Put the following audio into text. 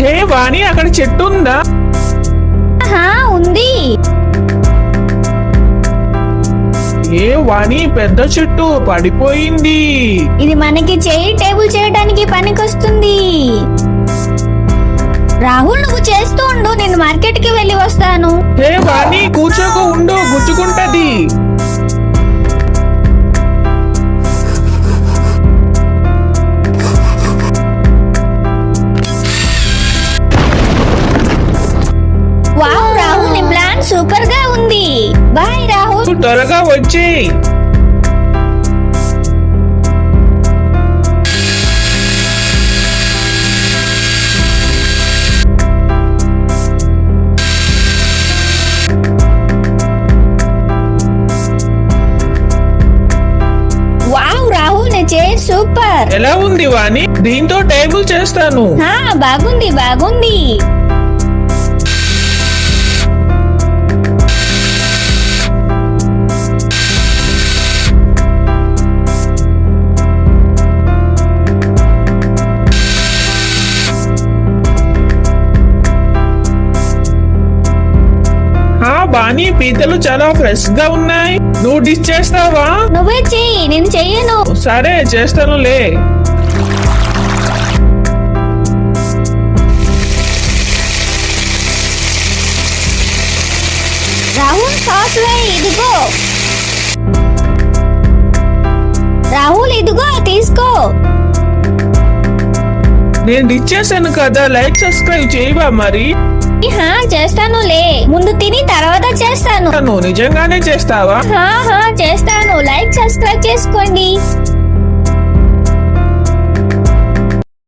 హే వాణి, అక్కడ చెట్టు ఉందా? ఉంది. ఏ వాణి, పెద్ద చెట్టు పడిపోయింది. ఇది మనకి టేబుల్ చేయడానికి పనికొస్తుంది. రాహుల్, నువ్వు చేస్తూ ఉండు, నేను మార్కెట్ కి వెళ్ళి వస్తాను. హే వాణి, కూర్చోక ఉండు, గుచ్చుకుంటది. వావ్ రాహుల్, నీ ప్లాన్ సూపర్ గా ఉంది. బాయ్ రాహుల్. త్వరగా వచ్చేయ్. వావ్ రాహుల్, నీ చైర్ సూపర్. ఎలా ఉంది వాణి? దీంతో టేబుల్ చేస్తాను. బాగుంది బాగుంది. బాణి, పీతలు చాలా ఫ్రెష్ గా ఉన్నాయి. నువ్వు డిష్ చేస్తావా? నువ్వే చెయ్యి, నేను చెయ్యను. సరే, చేస్తానులే. రాహుల్, సాస్ వేయి, ఇదిగో. రాహుల్, ఇదిగో తీసుకో. నేను డిష్ చేశాను కదా, లైక్ సబ్స్క్రైబ్ చేయవా మరి? చేస్తానులే, ముందు తిని తర్వాత చేస్తాను. నువ్వు నిజంగానే చేస్తావా? చేస్తాను. లైక్ సబ్స్క్రైబ్ చేసుకోండి.